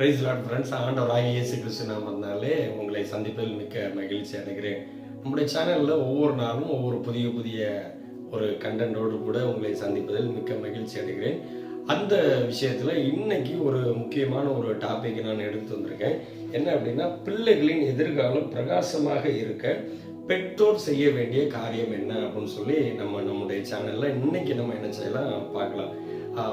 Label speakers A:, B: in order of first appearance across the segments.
A: Price Lord friends, ஆண்டவராகிய இயேசு கிறிஸ்து நாமத்தினாலே உங்களை சந்திப்பதில் மிக்க மகிழ்ச்சி அடைகிறேன். நம்முடைய சேனலில் ஒவ்வொரு நாளும் ஒவ்வொரு புதிய புதிய ஒரு கண்டென்ட்டோடு கூட உங்களை சந்திப்பதில் மிக்க மகிழ்ச்சி அடைகிறேன். அந்த விஷயத்தில் இன்னைக்கு ஒரு முக்கியமான ஒரு டாபிக் நான் எடுத்து வந்திருக்கேன். என்ன அப்படின்னா, பிள்ளைகளின் எதிர்காலம் பிரகாசமாக இருக்க பெற்றோர் செய்ய வேண்டிய காரியம் என்ன அப்படின்னு சொல்லி நம்முடைய சேனலில் இன்னைக்கு நம்ம என்ன செய்யலாம் பார்க்கலாம்.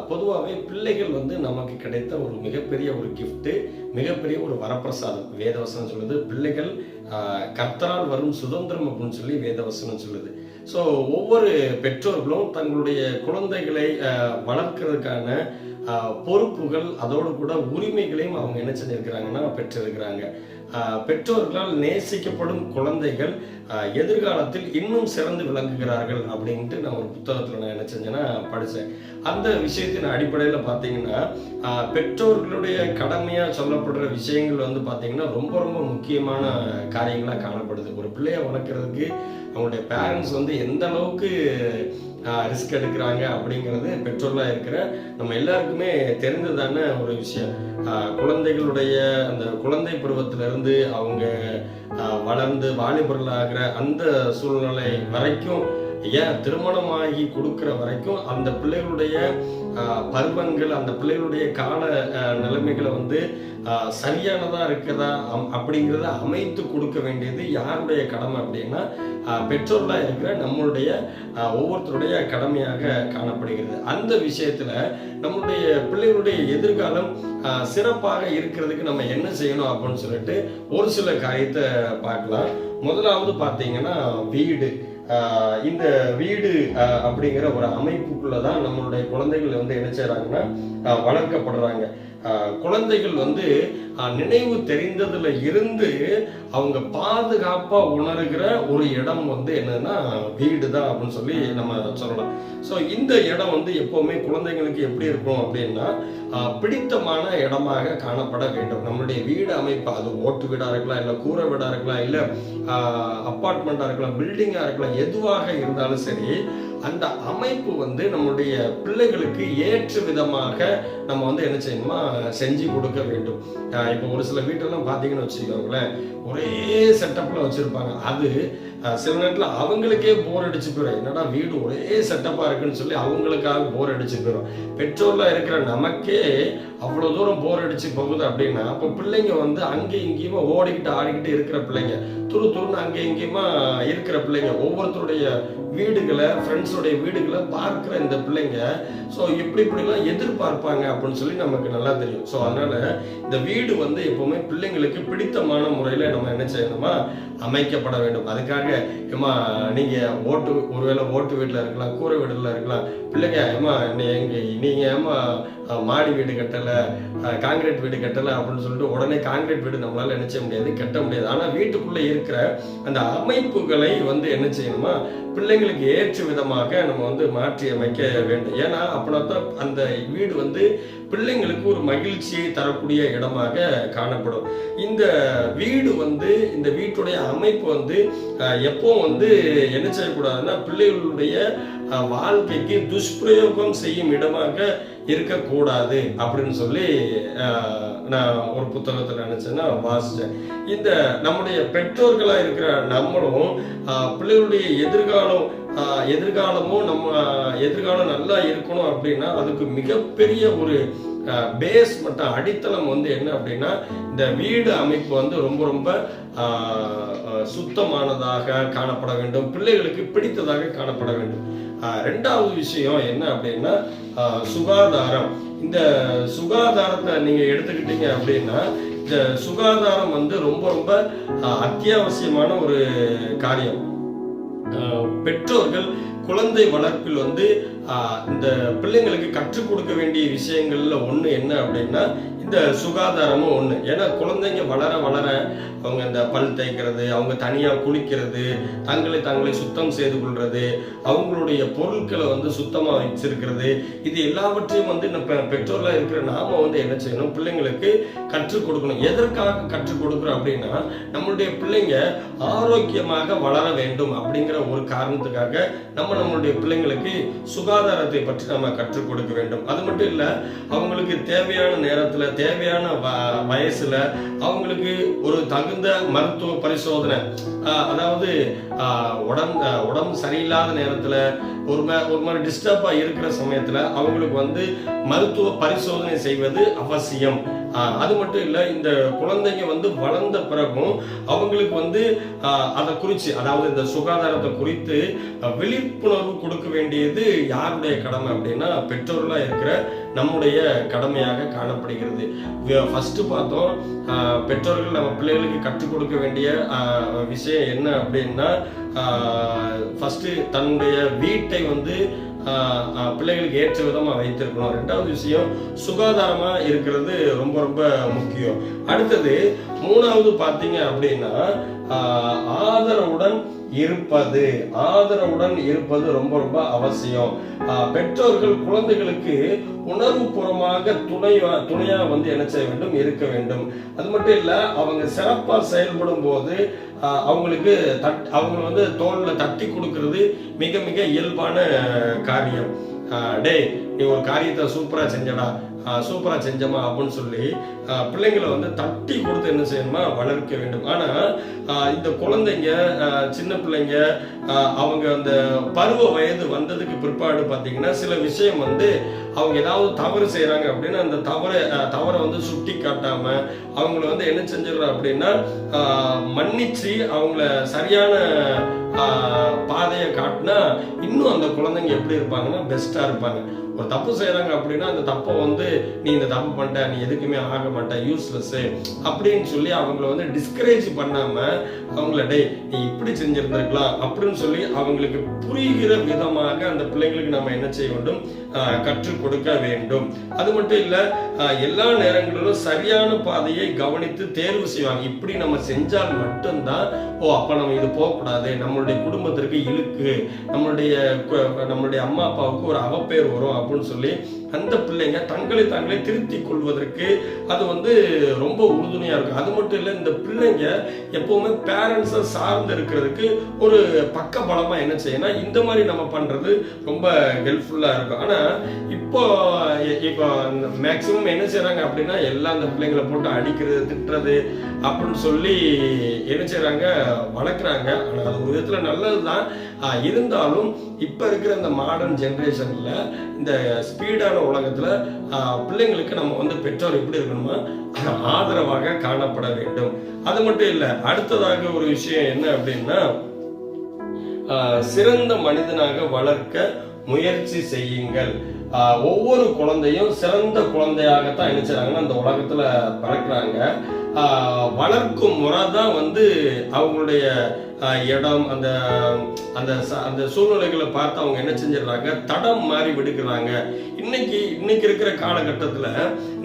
A: பொதுவாகவே பிள்ளைகள் நமக்கு கிடைத்த ஒரு மிகப்பெரிய ஒரு கிஃப்ட்டு, மிகப்பெரிய ஒரு வரப்பிரசாதம். வேதவசனம் சொல்லுது, பிள்ளைகள் கர்த்தரால் வரும் சுதந்திரம் அப்படின்னு சொல்லி வேதவசனம் சொல்லுது. ஸோ ஒவ்வொரு பெற்றோர்களும் தங்களுடைய குழந்தைகளை வளர்க்கறதுக்கான பொறுப்புகள், அதோடு கூட உரிமைகளையும் அவங்க என்ன செஞ்சிருக்கிறாங்கன்னா பெற்றிருக்கிறாங்க. பெற்றோர்களால் நேசிக்கப்படும் குழந்தைகள் எதிர்காலத்தில் இன்னும் சிறந்து விளங்குகிறார்கள் அப்படின்ட்டு நான் ஒரு புத்தகத்தில் நான் என்ன செஞ்சேன்னா படித்தேன். அந்த விஷயத்தின் அடிப்படையில் பார்த்தீங்கன்னா, பெற்றோர்களுடைய கடமையாக சொல்லப்படுற விஷயங்கள் பார்த்தீங்கன்னா ரொம்ப ரொம்ப முக்கியமான காரியங்களாக காணப்படுது. ஒரு பிள்ளையை வளர்க்குறதுக்கு அவங்களுடைய பேரண்ட்ஸ் எந்த அளவுக்கு ரிஸ்க் எடுக்கிறாங்க அப்படிங்கிறது பெற்றோர்களாக இருக்கிற நம்ம எல்லாருக்குமே தெரிந்ததான ஒரு விஷயம். குழந்தைகளுடைய அந்த குழந்தை பருவத்திலிருந்து அவங்க வளர்ந்து வாலிபர்களாகிற அந்த சூழ்நிலை வரைக்கும், ஏன் திருமணமாகி கொடுக்குற வரைக்கும் அந்த பிள்ளைகளுடைய பருவங்கள், அந்த பிள்ளைகளுடைய கால நிலைமைகளை சரியானதா இருக்கிறதா அப்படிங்கிறத அமைத்து கொடுக்க வேண்டியது யாருடைய கடமை அப்படின்னா, பெற்றோர்களாக இருக்கிற நம்மளுடைய ஒவ்வொருத்தருடைய கடமையாக காணப்படுகிறது. அந்த விஷயத்துல நம்மளுடைய பிள்ளைகளுடைய எதிர்காலம் சிறப்பாக இருக்கிறதுக்கு நம்ம என்ன செய்யணும் அப்படின்னு சொல்லிட்டு ஒரு சில காரியத்தை பார்க்கலாம். முதலாவது பார்த்தீங்கன்னா, வீடு. இந்த வீடு அப்படிங்கிற ஒரு அமைப்புக்குள்ளதான் நம்மளுடைய குழந்தைகள் என்ன செய்யறாங்கன்னா வளர்க்கப்படுறாங்க. குழந்தைகள் நினைவு தெரிந்ததுல இருந்து அவங்க பாதுகாப்பா உணர்கிற ஒரு இடம் என்னன்னா வீடு தான் அப்படின்னு சொல்லி நம்ம சொல்லலாம். ஸோ இந்த இடம் எப்பவுமே குழந்தைங்களுக்கு எப்படி இருக்கும் அப்படின்னா, பிடித்தமான இடமாக காணப்பட வேண்டும். நம்மளுடைய வீடு அமைப்பு, அது ஓட்டு வீடா இருக்கலாம், இல்லை கூரை வீடா இருக்கலாம், இல்லை அப்பார்ட்மெண்டா இருக்கலாம், பில்டிங்கா இருக்கலாம், எதுவாக இருந்தாலும் சரி, அந்த அமைப்பு நம்மளுடைய பிள்ளைகளுக்கு ஏற்ற விதமாக நம்ம என்ன செய்யணுமா செஞ்சு கொடுக்க வேண்டும். இப்போ ஒரு சில வீட்டெல்லாம் பார்த்தீங்கன்னு வச்சுக்கோங்களேன், ஒரே செட்டப்ல வச்சிருப்பாங்க. அது சில நேரத்தில் அவங்களுக்கே போர் அடிச்சு போயிடும். என்னடா வீடு ஒரே செட்டப்பா இருக்குன்னு சொல்லி அவங்களுக்காக போர் அடிச்சு போயிடும். பெற்றோர்ல இருக்கிற நமக்கே அவ்வளவு தூரம் போர் அடிச்சு போகுது அப்படின்னா, அப்போ பிள்ளைங்க அங்கே இங்கேயுமா ஓடிக்கிட்டு ஆடிக்கிட்டு இருக்கிற பிள்ளைங்க, துருன்னு அங்கே இங்கேயுமா இருக்கிற பிள்ளைங்க, ஒவ்வொருத்தருடைய வீடுகளை, ஃப்ரெண்ட்ஸோடைய வீடுகளை பார்க்கிற இந்த பிள்ளைங்க ஸோ இப்படிலாம் எதிர்பார்ப்பாங்க அப்படின்னு சொல்லி நமக்கு நல்லா தெரியும். ஸோ அதனால இந்த வீடு எப்பவுமே பிள்ளைங்களுக்கு பிடித்தமான முறையில் நம்ம என்ன செய்யணுமா அமைக்கப்பட வேண்டும். அதுக்காக ஏமா நீங்க ஒருவேளை ஓட்டு வீட்டில் இருக்கலாம், கூரை வீடுல இருக்கலாம், பிள்ளைங்க ஏமா நீங்க ஏமா மாடி வீடு கட்டலை, காங்கிரீட் வீடு கட்டலை அப்படின்னு சொல்லிட்டு உடனே காங்கிரீட் வீடு நம்மளால என்ன செய்ய முடியாது, கட்ட முடியாது. ஆனால் வீட்டுக்குள்ளே இருக்கிற அந்த அமைப்புகளை என்ன செய்யணுமா பிள்ளைங்களுக்கு ஏற்ற விதமாக நம்ம மாற்றி அமைக்க வேண்டும். ஏன்னா அப்படின்னா தான் அந்த வீடு பிள்ளைங்களுக்கு ஒரு மகிழ்ச்சியை தரக்கூடிய இடமாக காணப்படும். இந்த வீடு இந்த வீட்டுடைய அமைப்பு எப்போ என்ன செய்யக்கூடாதுன்னா, பிள்ளைகளுடைய வாழ்க்கைக்கு துஷ்பிரயோகம் செய்யும் இடமாக இருக்கக்கூடாது அப்படின்னு சொல்லி நான் ஒரு புத்தகத்தில் நினைச்சேன்னா வாசிச்சேன். இந்த நம்முடைய பெற்றோர்களா இருக்கிற நம்மளும் பிள்ளைகளுடைய எதிர்காலமும் நம்ம எதிர்காலம் நல்லா இருக்கணும் அப்படின்னா, அதுக்கு மிகப்பெரிய ஒரு பேஸ் மற்றும் அடித்தளம் என்ன அப்படின்னா, இந்த வீடு அமைப்பு ரொம்ப ரொம்ப சுத்தமானதாக காணப்பட வேண்டும், பிள்ளைகளுக்கு பிடித்ததாக காணப்பட வேண்டும். ரெண்டாவது விஷயம் என்ன அப்படின்னா, சுகாதாரம். இந்த சுகாதாரத்தை நீங்க எடுத்துக்கிட்டீங்க அப்படின்னா, இந்த சுகாதாரம் ரொம்ப ரொம்ப அத்தியாவசியமான ஒரு காரியம். பெற்றோர்கள் குழந்தை வளர்ப்பில் இந்த பிள்ளைங்களுக்கு கற்றுக் கொடுக்க வேண்டிய விஷயங்கள்ல ஒண்ணு என்ன அப்படின்னா, இந்த சுகாதாரமும் ஒண்ணு. ஏன்னா குழந்தைங்க வளர வளர அவங்க இந்த பல் தேய்க்கிறது, அவங்க தனியா குளிக்கிறது, தாங்களை சுத்தம் செய்து கொள்றது, அவங்களுடைய பொருட்களை சுத்தமா வச்சிருக்கிறது, இது எல்லாவற்றையும் பெற்றோர்களா இருக்கிற நாம என்ன செய்யணும், பிள்ளைங்களுக்கு கற்றுக் கொடுக்கணும். எதற்காக கற்றுக் கொடுக்குறோம் அப்படின்னா, நம்மளுடைய பிள்ளைங்க ஆரோக்கியமாக வளர வேண்டும் அப்படிங்கிற ஒரு காரணத்துக்காக நம்மளுடைய பிள்ளைங்களுக்கு சுகாதாரத்தை பற்றி நம்ம கற்றுக் கொடுக்க வேண்டும். அது மட்டும் இல்ல, அவங்களுக்கு தேவையான நேரத்துல தேவையான வயசுல அவங்களுக்கு ஒரு தகுந்த மருத்துவ பரிசோதனை, அதாவது உடம்பு சரியில்லாத நேரத்துல ஒரு மாதிரி டிஸ்டர்பா இருக்கிற சமயத்துல அவங்களுக்கு வந்து மருத்துவ பரிசோதனை செய்வது அவசியம். அது மட்டும் இல்ல, இந்த குழந்தைங்க வந்து வளர்ந்த பிறகும் அவங்களுக்கு வந்து அதை குறித்து, அதாவது இந்த சுகாதாரத்தை குறித்து விழிப்புணர்வு கொடுக்க வேண்டியது யாருடைய கடமை அப்படின்னா பெற்றோர்களா இருக்கிற நம்முடைய கடமையாக காணப்படுகிறது. ஃபர்ஸ்ட் பார்த்தோம், பெற்றோர்கள் நம்ம பிள்ளைகளுக்கு கற்றுக் கொடுக்க வேண்டிய விஷயம் என்ன அப்படின்னா, ஃபர்ஸ்ட் தன்னுடைய வீட்டை வந்து பிள்ளைகளுக்கு ஏற்ற விதமா வைத்திருக்கணும். ரெண்டாவது விஷயம், சுகாதாரமா இருக்கிறது ரொம்ப ரொம்ப முக்கியம். அடுத்தது மூணாவது பாத்தீங்க அப்படின்னா ஆதரவுடன் இருப்பது ரொம்ப ரொம்ப அவசியம். பெற்றோர்கள் குழந்தைகளுக்கு உணர்வு பூர்வமாக துணையா வந்து என்ன செய்ய வேண்டும், இருக்க வேண்டும். அது மட்டும் இல்ல, அவங்க சிறப்பா செயல்படும் போது அவங்களுக்கு வந்து தோல்ல தட்டி கொடுக்கிறது மிக மிக இயல்பான காரியம். டேய், நீ ஒரு காரியத்தை சூப்பரா செஞ்சமா அப்படின்னு சொல்லி பிள்ளைங்களை வந்து தட்டி கொடுத்து என்ன செய்யணுமா, வளர்க்க வேண்டும். ஆனா இந்த குழந்தைங்க, சின்ன பிள்ளைங்க, அவங்க அந்த பருவ வயது வந்ததுக்கு பிற்பாடு பாத்தீங்கன்னா சில விஷயம் வந்து அவங்க ஏதாவது தவறு செய்யறாங்க அப்படின்னா அந்த தவறை வந்து சுட்டி காட்டாம அவங்கள வந்து என்ன செஞ்சிடறோம் அப்படின்னா மன்னிச்சு அவங்கள சரியான பாதையை காட்டினா இன்னும் அந்த குழந்தைங்க எப்படி இருப்பாங்கன்னா பெஸ்டா இருப்பாங்க. ஒரு தப்பு செய்யறாங்க அப்படின்னா அந்த தப்பை வந்து நீ இந்த தப்பு பண்ணிட்ட, நீ எதுக்குமே ஆக மாட்ட, யூஸ்லெஸ் அப்படின்னு சொல்லி அவங்கள வந்து டிஸ்கரேஜ் பண்ணாம அவங்கள டே நீ இப்படி செஞ்சிருந்திருக்கலாம் அப்படின்னு சொல்லி அவங்களுக்கு புரிகிற விதமாக அந்த பிள்ளைங்களுக்கு நம்ம என்ன செய்ய வேண்டும், கற்றுக் கொடுக்க வேண்டும். அது மட்டும் இல்ல, எல்லா நேரங்களிலும் சரியான பாதையை கவனித்து தேர்வு செய்வாங்க. இப்படி நம்ம செஞ்சால் மட்டும்தான் அப்ப நம்ம இது போகக்கூடாது, நம்மளுடைய குடும்பத்திற்கு இழுக்கு, நம்மளுடைய அம்மா அப்பாவுக்கு ஒரு அவப்பேர் வரும் அப்படின்னு சொல்லி அந்த பிள்ளைங்க தாங்களே திருத்திக் கொள்வதற்கு அது வந்து ரொம்ப உறுதுணையா இருக்கும். அது மட்டும் இல்ல, இந்த பிள்ளைங்க எப்பவுமே பேரண்ட்ஸை சார்ந்து இருக்கிறதுக்கு ஒரு பக்க பலமா என்ன செய்யணும், இந்த மாதிரி நம்ம பண்றது ரொம்ப ஹெல்ப்ஃபுல்லா இருக்கும். ஆனா இப்போ மேக்சிமம் என்ன செய்யறாங்க அப்படின்னா எல்லாம் அந்த பிள்ளைங்களை போட்டு அடிக்கிறது, திட்டுறது அப்படின்னு சொல்லி என்ன செய்யறாங்க, வளர்க்குறாங்க. ஆனா அது ஒரு விதத்துல நல்லதுதான். இருந்தாலும் இப்ப இருக்கிற இந்த மாடர்ன் ஜெனரேஷன்ல இந்த ஸ்பீடான உலகத்துல பிள்ளைங்களுக்கு நம்ம வந்து பெற்றோர் எப்படி இருக்கணுமா, ஆதரவாக காணப்பட வேண்டும். அது மட்டும் இல்ல, அடுத்ததாக ஒரு விஷயம் என்ன அப்படின்னா சிறந்த மனிதனாக வளர்க்க முயற்சி செய்யுங்கள். ஒவ்வொரு குழந்தையும் சிறந்த குழந்தையாகத்தான் என்ன செய்றாங்கன்னா அந்த உலகத்துல பிறக்கிறாங்க. வளர்க்கும் முறை தான் வந்து அவங்களுடைய இடம், அந்த அந்த அந்த சூழ்நிலைகளை பார்த்து அவங்க என்ன செஞ்சிடறாங்க, தடம் மாறி விடுக்கிறாங்க. இன்னைக்கு இருக்கிற காலகட்டத்துல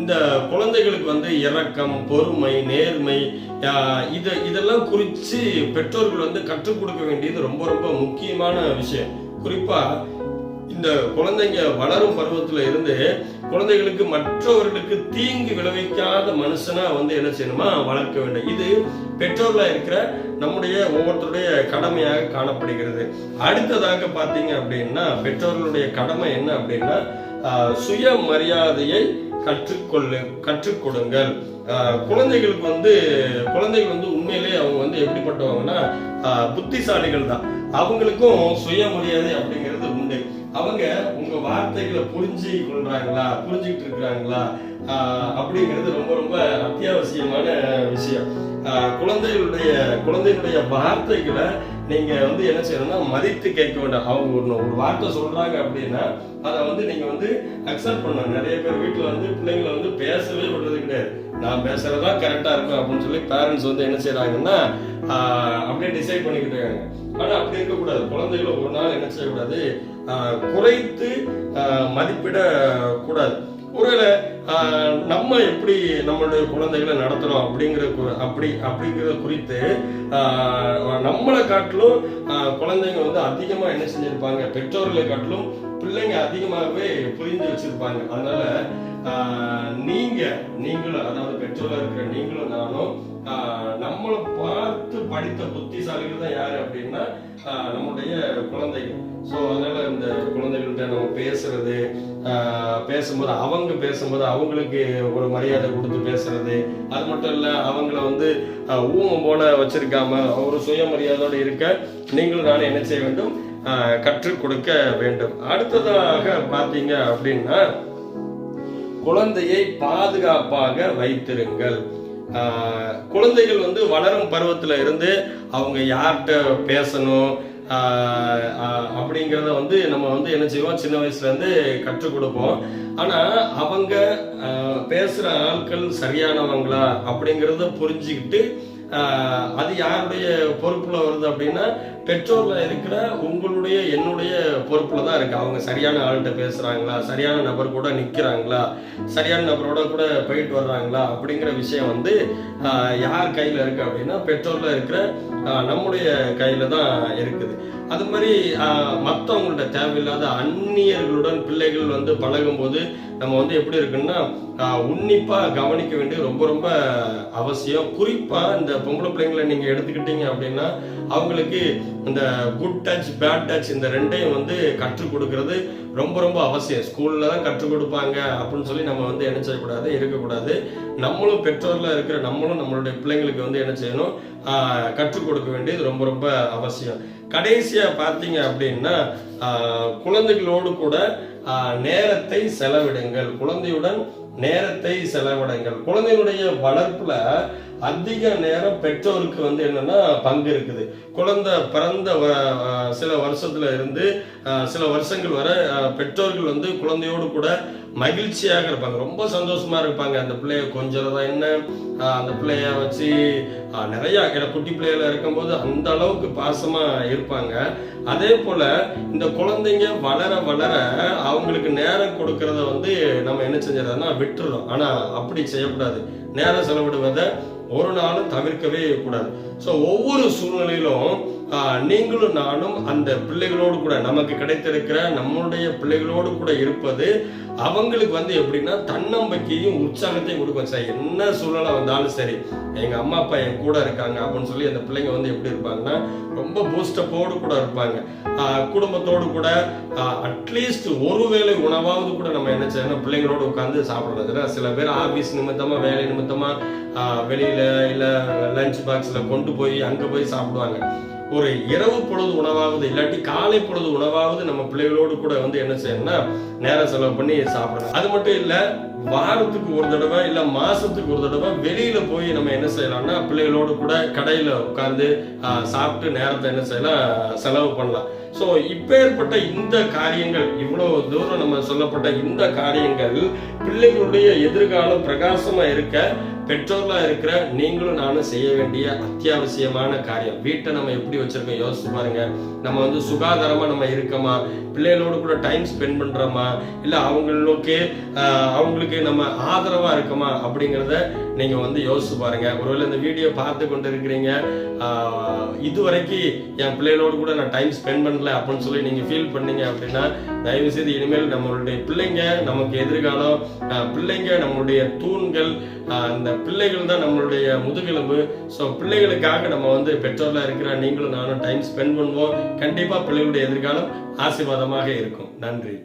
A: இந்த குழந்தைகளுக்கு வந்து இரக்கம், பொறுமை, நேர்மை இதெல்லாம் குறித்து பெற்றோர்கள் வந்து கற்றுக் கொடுக்க வேண்டியது ரொம்ப ரொம்ப முக்கியமான விஷயம். குறிப்பா இந்த குழந்தைங்க வளரும் பருவத்துல இருந்து குழந்தைகளுக்கு மற்றவர்களுக்கு தீங்கு விளைவிக்காத மனுஷனா வந்து என்ன செய்யணுமா, வளர்க்க வேண்டும். இது பெற்றோர்களா இருக்கிற நம்முடைய ஒவ்வொருத்தருடைய கடமையாக காணப்படுகிறது. அடுத்ததாக பாத்தீங்க அப்படின்னா பெற்றோர்களுடைய கடமை என்ன அப்படின்னா சுய மரியாதையை கற்றுக் கொடுங்கள். குழந்தைகள் வந்து உண்மையிலேயே அவங்க வந்து எப்படிப்பட்டவங்கன்னா புத்திசாலிகள் தான். அவங்களுக்கும் சுயமரியாதை அப்படிங்கிறது உண்டு. அவங்க உங்க வார்த்தைகளை புரிஞ்சுக்கிட்டு இருக்கிறாங்களா அப்படிங்கிறது ரொம்ப ரொம்ப அத்தியாவசியமான விஷயம். குழந்தைகளுடைய வார்த்தைகளை நீங்க வந்து என்ன செய்யணும்னா மதித்து கேட்க வேண்டாம். அவங்க ஒரு வார்த்தை சொல்றாங்க அப்படின்னா அதை வந்து நீங்க வந்து அக்செப்ட் பண்ணணும். நிறைய பேர் வீட்டுல வந்து பிள்ளைங்களை வந்து பேசவே விடுறது கிடையாது. நான் பேசுறதா கரெக்டா இருக்கும் அப்படின்னு சொல்லி பேரண்ட்ஸ் வந்து என்ன செய்யறாங்கன்னா அப்படியே டிசைட் பண்ணிக்கிட்டு இருக்காங்க. ஆனா அப்படி இருக்கக்கூடாது. குழந்தைகளை ஒரு நாள் என்ன செய்யக்கூடாது, குறைத்து மதிப்பிட கூடாது. ஒருவேளை நம்ம எப்படி நம்மளுடைய குழந்தைகளை நடத்துறோம் அப்படிங்கிறத குறித்து நம்மளை காட்டிலும் குழந்தைங்க வந்து அதிகமா என்ன செஞ்சிருப்பாங்க, பெற்றோர்களை காட்டிலும் பிள்ளைங்க அதிகமாகவே புரிந்து வச்சிருப்பாங்க. அதனால நீங்களும் அதாவது பெற்றோராக இருக்கிற நீங்களும் நானும் நம்மளை பார்த்து படித்த புத்திசாலிகள் தான் யாரு அப்படின்னா நம்முடைய குழந்தைகள். ஸோ அதனால இந்த குழந்தைகள்கிட்ட நம்ம பேசும்போது அவங்களுக்கு ஒரு மரியாதை கொடுத்து பேசுறது, அது மட்டும் இல்ல அவங்கள ஊமம் போல வச்சிருக்காம ஒரு சுயமரியாதையோடு இருக்க நீங்களும் நானும் என்ன செய்ய வேண்டும், கற்றுக் கொடுக்க வேண்டும். அடுத்ததாக பார்த்தீங்க அப்படின்னா குழந்தையை பாதுகாப்பாக வைத்திருங்கள். குழந்தைகள் வளரும் பருவத்துல இருந்து அவங்க யார்கிட்ட பேசணும் அப்படிங்கிறத நம்ம என்ன செய்வோம், சின்ன வயசுல இருந்து கற்றுக் கொடுப்போம். ஆனா அவங்க பேசுற ஆட்கள் சரியானவங்களா அப்படிங்கிறத புரிஞ்சுக்கிட்டு அது யாருடைய பொறுப்புல வருது அப்படின்னா பெற்றோர்ல இருக்கிற உங்களுடைய என்னுடைய பொறுப்புல தான் இருக்கு. அவங்க சரியான ஆள்கிட்ட பேசுறாங்களா, சரியான நபர் கூட நிக்கிறாங்களா, சரியான நபரோட கூட போயிட்டு வர்றாங்களா அப்படிங்கிற விஷயம் யார் கையில இருக்கு அப்படின்னா பெற்றோர்ல இருக்கிற நம்முடைய கையில தான் இருக்குது. அது மாதிரி மற்றவங்கள்ட்ட தேவையில்லாத அந்நியர்களுடன் பிள்ளைகள் பழகும் போது நம்ம எப்படி இருக்குன்னா உன்னிப்பா கவனிக்க வேண்டியது ரொம்ப ரொம்ப அவசியம். குறிப்பா இந்த பொம்பளை பிள்ளைங்களை நீங்க எடுத்துக்கிட்டீங்க அப்படின்னா அவங்களுக்கு இந்த குட் டச் பேட் டச் இந்த ரெண்டையும் கற்றுக் கொடுக்கறது ரொம்ப ரொம்ப அவசியம். ஸ்கூல்ல தான் கற்றுக் கொடுப்பாங்க அப்படின்னு சொல்லி நம்ம என்ன செய்யக்கூடாது, இருக்கக்கூடாது. நம்மளும் பெற்றோர்ல இருக்கிற நம்மளுடைய பிள்ளைங்களுக்கு என்ன செய்யணும், கற்றுக் கொடுக்க வேண்டியது ரொம்ப ரொம்ப அவசியம். கடைசியா பார்த்தீங்க அப்படின்னா குழந்தைகளோடு கூட நேரத்தை செலவிடுங்கள். குழந்தையுடன் நேரத்தை செலவிடுங்கள். குழந்தையுடைய வளர்ப்புல அதிக நேரம் பெற்றோருக்கு என்னன்னா பங்கு இருக்குது. குழந்தை பிறந்த சில வருஷத்துல இருந்து சில வருஷங்கள் வரை பெற்றோர்கள் குழந்தையோடு கூட மகிழ்ச்சியாக இருப்பாங்க, ரொம்ப சந்தோஷமா இருப்பாங்க. அந்த பிள்ளைய கொஞ்சம் என்ன அந்த பிள்ளைய வச்சு நிறைய குட்டி பிள்ளைகள இருக்கும்போது அந்த அளவுக்கு பாசமா இருப்பாங்க. அதே போல இந்த குழந்தைங்க வளர வளர அவங்களுக்கு நேரம் கொடுக்கறத நம்ம என்ன செஞ்சிடறோம்னா விட்டுறோம். ஆனா அப்படி செய்யக்கூடாது. நேரம் செலவிடுவதை ஒரு நாளும் தவிர்க்கவே கூடாது. ஸோ ஒவ்வொரு சூழ்நிலையிலும் நீங்களும் நானும் அந்த பிள்ளைகளோடு கூட நமக்கு கிடைத்திருக்கிற நம்மளுடைய பிள்ளைகளோடு கூட இருப்பது அவங்களுக்கு எப்படின்னா தன்னம்பிக்கையும் உற்சாகத்தையும் கொடுக்கும். சார் என்ன சூழ்நிலை வந்தாலும் சரி எங்க அம்மா அப்பா என் கூட இருக்காங்க அப்படின்னு சொல்லி அந்த பிள்ளைங்க எப்படி இருப்பாங்கன்னா ரொம்ப பூஸ்டப்போடு கூட இருப்பாங்க. குடும்பத்தோடு கூட அட்லீஸ்ட் ஒருவேளை உணவாவது கூட நம்ம என்ன செய்யணும், பிள்ளைங்களோடு உட்காந்து சாப்பிடுறது. சில பேர் ஆபீஸ் நிமித்தமா வேலை நிமித்தமா வெளியில இல்ல லஞ்ச் பாக்ஸ்ல கொண்டு போய் அங்க போய் சாப்பிடுவாங்க. ஒரு இரவு பொழுது உணவாவது இல்லாட்டி காலை பொழுது உணவாவது நம்ம பிள்ளைகளோடு கூட என்ன செய்யணும்னா நேரம் செலவு பண்ணி சாப்பிடணும். அது மட்டும் இல்ல வாரத்துக்கு ஒரு தடவை இல்ல மாசத்துக்கு ஒரு தடவை வெளியில போய் நம்ம என்ன செய்யலாம்னா பிள்ளைகளோடு கூட கடையில உட்கார்ந்து சாப்பிட்டு நேரத்தை என்ன செய்யலாம், செலவு பண்ணலாம். ஸோ இப்பேற்பட்ட இந்த காரியங்கள், இவ்வளவு தூரம் நம்ம சொல்லப்பட்ட இந்த காரியங்கள் பிள்ளைகளுடைய எதிர்காலம் பிரகாசமா இருக்க பெற்றோர்களா இருக்கிற நீங்களும் நானும் செய்ய வேண்டிய அத்தியாவசியமான காரியம். வீட்டை நம்ம எப்படி வச்சிருக்கோம் யோசிச்சு பாருங்க. நம்ம சுகாதாரமா நம்ம இருக்கோமா, பிள்ளைகளோடு கூட டைம் ஸ்பெண்ட் பண்றோமா, இல்ல அவங்களுக்கு நம்ம ஆதரவா இருக்கோமா அப்படிங்கிறத நீங்க யோசிச்சு பாருங்க. ஒருவேளை இந்த வீடியோ பார்த்து கொண்டு இருக்கிறீங்க, இதுவரைக்கும் என் பிள்ளைகளோடு கூட நான் டைம் ஸ்பெண்ட் பண்ணல அப்படின்னு சொல்லி நீங்க ஃபீல் பண்ணீங்க அப்படின்னா தயவு செய்து இனிமேல் நம்மளுடைய பிள்ளைங்க நமக்கு எதிர்காலம், பிள்ளைங்க நம்மளுடைய தூண்கள், அந்த பிள்ளைகள் தான் நம்மளுடைய முதுகெலும்பு. ஸோ பிள்ளைகளுக்காக நம்ம பெற்றோர்களா இருக்கிற நீங்களும் நானும் டைம் ஸ்பெண்ட் பண்ணுவோம். கண்டிப்பா பிள்ளைகளுடைய எதிர்காலம் ஆசீர்வாதமாக இருக்கும். நன்றி.